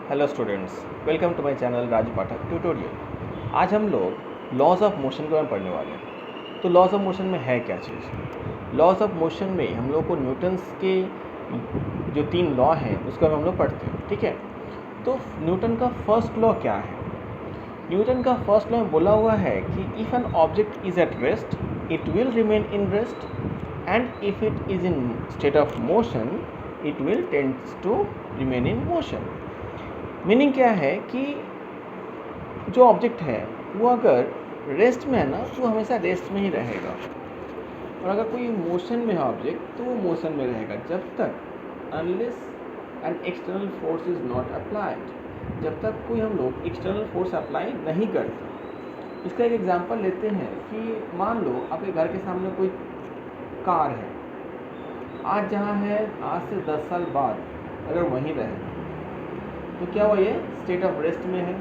Hello students, welcome to my channel Raj Pathak tutorial. आज हम लोग लॉज ऑफ मोशन के बारे में पढ़ने वाले हैं। तो लॉज ऑफ मोशन में है क्या चीज़? लॉज ऑफ मोशन में हम लोग को न्यूटन्स के जो 3 लॉ हैं उसका हम लोग पढ़ते हैं, ठीक है। तो न्यूटन का फर्स्ट लॉ क्या है? न्यूटन का फर्स्ट लॉ में बोला हुआ है कि if an object is at rest it will remain in rest, and if it is in state of motion it will tends to remain in motion. Meaning क्या है कि जो ऑब्जेक्ट है वो अगर रेस्ट में है ना तो वो हमेशा रेस्ट में ही रहेगा, और अगर कोई मोशन में है ऑब्जेक्ट तो वो मोशन में रहेगा जब तक unless N external force is not applied, जब तक कोई हम लोग एक्सटर्नल फोर्स अप्लाई नहीं करते। इसका एक एग्जांपल लेते हैं कि मान लो आपके घर के सामने कोई कार है, आज जहाँ है आज से 10 साल बाद अगर वहीं रहे तो क्या वो ये स्टेट ऑफ रेस्ट में है?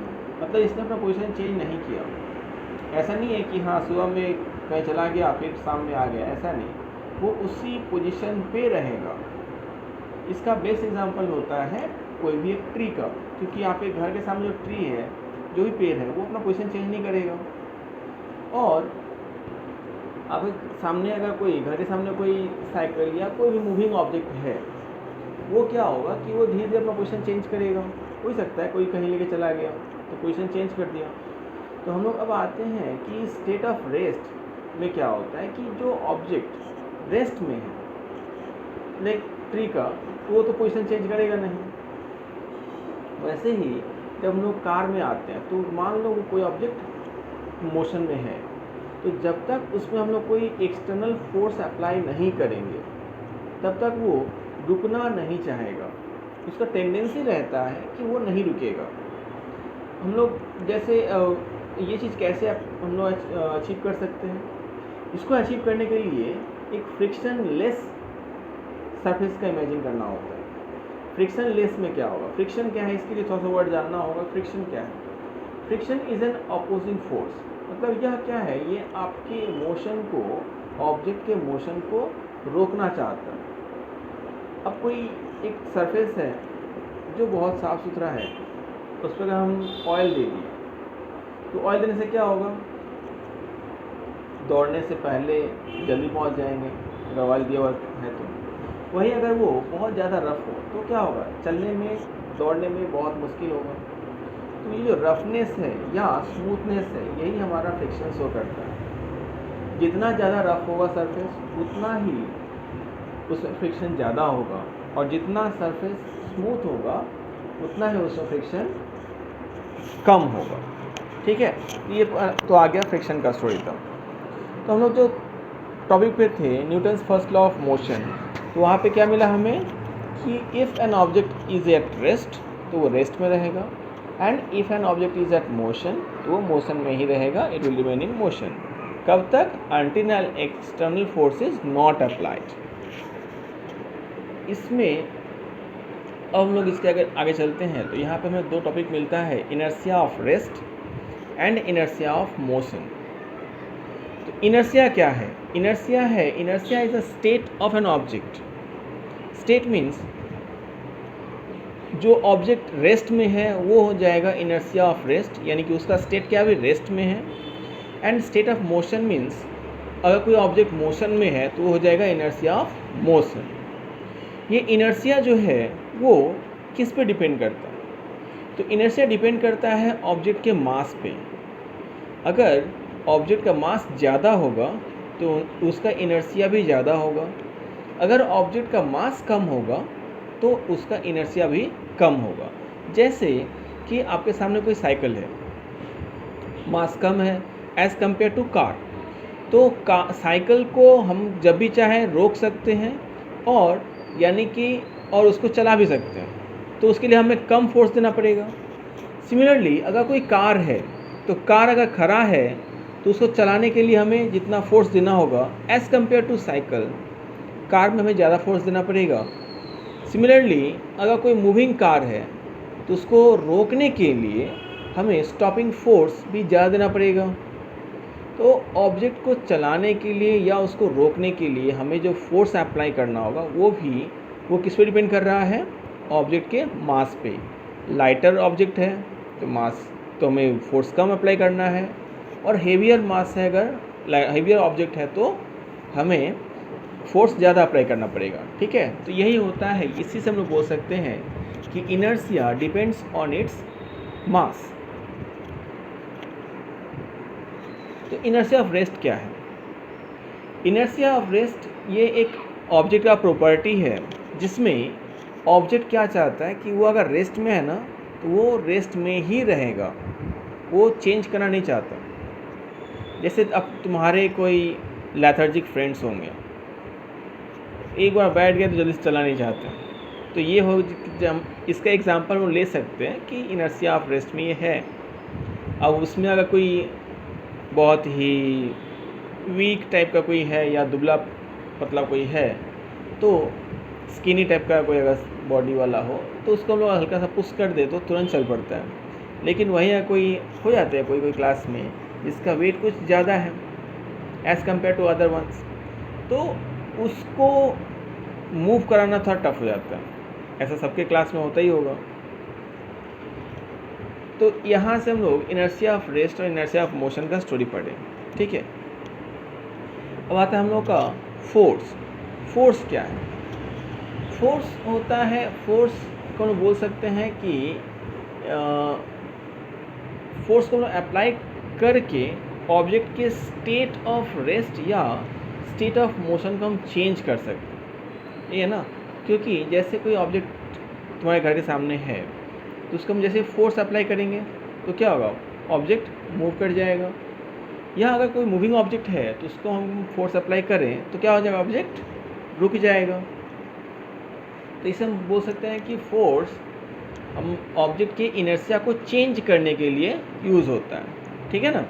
मतलब इसने अपना पोजीशन चेंज नहीं किया। ऐसा नहीं है कि हाँ सुबह में कहीं चला गया फिर शाम में आ गया, ऐसा नहीं, वो उसी पोजीशन पे रहेगा। इसका बेस्ट एग्जांपल होता है कोई भी एक ट्री का, क्योंकि आपके घर के सामने जो ट्री है, जो भी पेड़ है, वो अपना पोजीशन चेंज नहीं करेगा। और आपके सामने अगर कोई घर के सामने कोई साइकिल या कोई भी मूविंग ऑब्जेक्ट है, वो क्या होगा कि वो धीरे धीरे अपना पोजीशन चेंज करेगा। हो सकता है कोई कहीं लेके चला गया तो पोजीशन चेंज कर दिया। तो हम लोग अब आते हैं कि स्टेट ऑफ रेस्ट में क्या होता है कि जो ऑब्जेक्ट रेस्ट में है, लाइक ट्री का, तो वो तो पोजीशन चेंज करेगा नहीं। वैसे ही जब हम लोग कार में आते हैं तो मान लो कोई ऑब्जेक्ट मोशन में है, तो जब तक उसमें हम लोग कोई एक्सटर्नल फोर्स अप्लाई नहीं करेंगे तब तक वो रुकना नहीं चाहेगा। उसका टेंडेंसी रहता है कि वो नहीं रुकेगा। हम लोग जैसे ये चीज़ कैसे हम लोग अचीव कर सकते हैं? इसको अचीव करने के लिए एक फ्रिक्शन लेस सरफेस का इमेजिन करना होता है। फ्रिक्शन लेस में क्या होगा? फ्रिक्शन क्या है, इसके लिए थोड़ा सा वर्ड जानना होगा। फ्रिक्शन क्या है? Friction is an opposing force. मतलब यह क्या है? ये आपके मोशन को, ऑब्जेक्ट के मोशन को रोकना चाहता है। अब कोई एक सरफेस है जो बहुत साफ़ सुथरा है, उस पर अगर हम ऑयल दे दिए तो ऑयल देने से क्या होगा? दौड़ने से पहले जल्दी पहुंच जाएंगे अगर ऑयल दिया हुआ है तो। वही अगर वो बहुत ज़्यादा रफ हो तो क्या होगा? चलने में, दौड़ने में बहुत मुश्किल होगा। तो ये जो रफनेस है या स्मूथनेस है, यही हमारा फ्रिक्शन शो करता है। जितना ज़्यादा रफ होगा सरफेस उतना ही उसमें फ्रिक्शन ज़्यादा होगा, और जितना सरफेस स्मूथ होगा उतना ही उसमें फ्रिक्शन कम होगा, ठीक है। ये तो आ गया फ्रिक्शन का स्टोरी था। तो हम लोग जो टॉपिक पे थे Newton's first law of motion, तो वहाँ पे क्या मिला हमें कि if an object is at rest तो वो रेस्ट में रहेगा, and if an object is at motion तो वो मोशन में ही रहेगा, it will remain in motion. कब तक? Until an external force is not applied. इसमें अब हम लोग इसके आगे चलते हैं तो यहाँ पे हमें 2 टॉपिक मिलता है, inertia of rest and inertia of motion. तो इनर्शिया क्या है? Inertia is a state of an object. State means जो ऑब्जेक्ट रेस्ट में है वो हो जाएगा इनर्शिया ऑफ रेस्ट, यानी कि उसका स्टेट क्या है? रेस्ट में है। And state of motion means अगर कोई ऑब्जेक्ट मोशन में है तो वो हो जाएगा इनर्शिया ऑफ मोशन। ये इनर्शिया जो है वो किस पे डिपेंड करता है? तो इनर्शिया डिपेंड करता है ऑब्जेक्ट के मास पे। अगर ऑब्जेक्ट का मास ज़्यादा होगा तो उसका इनर्शिया भी ज़्यादा होगा। अगर ऑब्जेक्ट का मास कम होगा तो उसका इनर्शिया भी कम होगा। जैसे कि आपके सामने कोई साइकिल है, मास कम है एज़ कम्पेयर टू कार, तो साइकिल को हम जब भी चाहें रोक सकते हैं, और यानी कि और उसको चला भी सकते हैं, तो उसके लिए हमें कम फोर्स देना पड़ेगा। सिमिलरली अगर कोई कार है तो कार अगर खड़ा है तो उसको चलाने के लिए हमें जितना फोर्स देना होगा as compare to cycle, car में हमें ज़्यादा फोर्स देना पड़ेगा। सिमिलरली अगर कोई मूविंग कार है तो उसको रोकने के लिए हमें स्टॉपिंग फोर्स भी ज़्यादा देना पड़ेगा। तो ऑब्जेक्ट को चलाने के लिए या उसको रोकने के लिए हमें जो फोर्स अप्लाई करना होगा वो किस पे डिपेंड कर रहा है? ऑब्जेक्ट के मास पे। लाइटर ऑब्जेक्ट है तो मास तो हमें फोर्स कम अप्लाई करना है, और हेवियर मास है अगर हेवियर ऑब्जेक्ट है तो हमें फोर्स ज़्यादा अप्लाई करना पड़ेगा। ठीक है, तो यही होता है, इसी से हम लोग बोल सकते हैं कि inertia depends on its mass. तो इनर्शिया ऑफ रेस्ट क्या है? इनर्शिया ऑफ रेस्ट ये एक ऑब्जेक्ट का प्रॉपर्टी है जिसमें ऑब्जेक्ट क्या चाहता है कि वो अगर रेस्ट में है ना तो वो रेस्ट में ही रहेगा, वो चेंज करना नहीं चाहता। जैसे अब तुम्हारे कोई लेथर्जिक फ्रेंड्स होंगे, एक बार बैठ गए तो जल्दी से चला नहीं चाहते, तो ये हो इसका एग्जांपल हम ले सकते हैं कि इनर्शिया ऑफ रेस्ट में ये है। अब उसमें अगर कोई बहुत ही वीक टाइप का कोई है या दुबला पतला कोई है, तो स्किनी टाइप का कोई अगर बॉडी वाला हो तो उसको हम लोग हल्का सा पुश कर दे तो तुरंत चल पड़ता है। लेकिन वही है कोई हो जाता है कोई क्लास में जिसका वेट कुछ ज़्यादा है as compare to other ones, तो उसको मूव कराना थोड़ा टफ हो जाता है। ऐसा सबके क्लास में होता ही होगा। तो यहाँ से हम लोग इनर्शिया ऑफ रेस्ट और इनर्शिया ऑफ मोशन का स्टोरी पढ़े। ठीक है, अब आता है हम लोग का फोर्स। फोर्स क्या है? फोर्स होता है, फोर्स को हम बोल सकते हैं कि फोर्स को हम लोग अप्लाई करके ऑब्जेक्ट के स्टेट ऑफ रेस्ट या स्टेट ऑफ मोशन को हम चेंज कर सकते हैं, ये है ना। क्योंकि जैसे कोई ऑब्जेक्ट तुम्हारे घर के सामने है तो उसको हम जैसे फोर्स अप्लाई करेंगे तो क्या होगा, ऑब्जेक्ट मूव कर जाएगा। या अगर कोई मूविंग ऑब्जेक्ट है तो उसको हम फोर्स अप्लाई करें तो क्या हो जाएगा, ऑब्जेक्ट रुक जाएगा। तो इसे हम बोल सकते हैं कि फोर्स हम ऑब्जेक्ट के इनर्शिया को चेंज करने के लिए यूज़ होता है। ठीक है ना।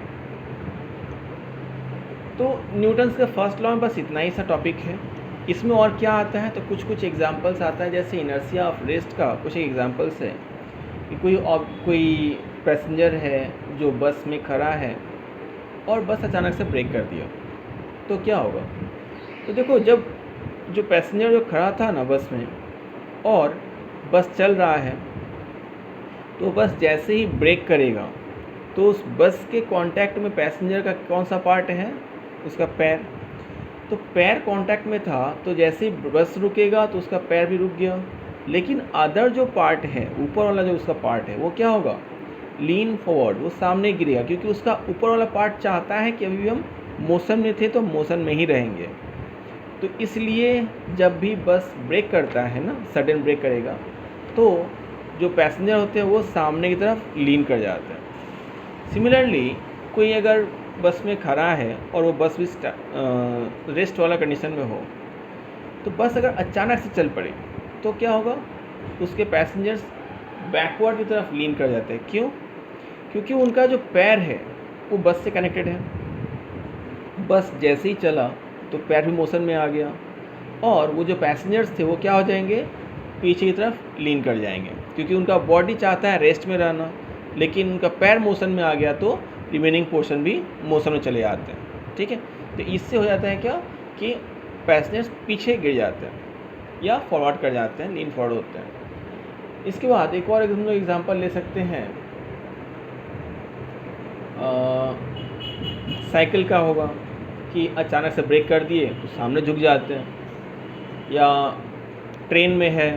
तो न्यूटन्स का फर्स्ट लॉ में बस इतना ही सा टॉपिक है। इसमें और क्या आता है तो कुछ एग्जांपल्स आता है, जैसे इनर्शिया ऑफ रेस्ट का कुछ एग्जांपल्स है कि कोई पैसेंजर है जो बस में खड़ा है और बस अचानक से ब्रेक कर दिया तो क्या होगा। तो देखो, जब जो पैसेंजर जो खड़ा था ना बस में और बस चल रहा है, तो बस जैसे ही ब्रेक करेगा तो उस बस के कांटेक्ट में पैसेंजर का कौन सा पार्ट है, उसका पैर। तो पैर कांटेक्ट में था तो जैसे ही बस रुकेगा तो उसका पैर भी रुक गया। लेकिन अदर जो पार्ट है, ऊपर वाला जो उसका पार्ट है, वो क्या होगा, लीन फॉरवर्ड, वो सामने गिरेगा, क्योंकि उसका ऊपर वाला पार्ट चाहता है कि अभी भी हम मोशन में थे तो मोशन में ही रहेंगे। तो इसलिए जब भी बस ब्रेक करता है ना, सडन ब्रेक करेगा, तो जो पैसेंजर होते हैं वो सामने की तरफ लीन कर जाते हैं। सिमिलरली कोई अगर बस में खड़ा है और वो बस भी रेस्ट वाला कंडीशन में हो, तो बस अगर अचानक से चल पड़े तो क्या होगा, उसके पैसेंजर्स बैकवर्ड की तरफ लीन कर जाते हैं। क्यों? क्योंकि उनका जो पैर है वो बस से कनेक्टेड है। बस जैसे ही चला तो पैर भी मोशन में आ गया और वो जो पैसेंजर्स थे वो क्या हो जाएंगे, पीछे की तरफ लीन कर जाएंगे, क्योंकि उनका बॉडी चाहता है रेस्ट में रहना, लेकिन उनका पैर मोशन में आ गया तो रिमेनिंग पोर्शन भी मोशन में चले जाते हैं। ठीक है, तो इससे हो जाता है क्या कि पैसेंजर्स पीछे गिर जाते हैं या फॉरवर्ड कर जाते हैं, लीन फॉरवर्ड होते हैं। इसके बाद एक और हम लोग एग्जांपल ले सकते हैं, साइकिल का होगा कि अचानक से ब्रेक कर दिए तो सामने झुक जाते हैं, या ट्रेन में है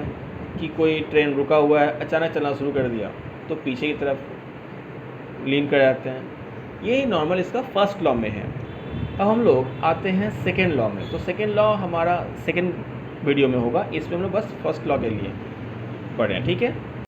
कि कोई ट्रेन रुका हुआ है, अचानक चलना शुरू कर दिया तो पीछे की तरफ लीन कर जाते हैं। यही नॉर्मल इसका फर्स्ट लॉ में है। अब हम लोग आते हैं सेकेंड लॉ में। तो सेकेंड लॉ हमारा सेकेंड वीडियो में होगा, इसमें हम लोग बस फर्स्ट लॉ के लिए पढ़े हैं। ठीक है।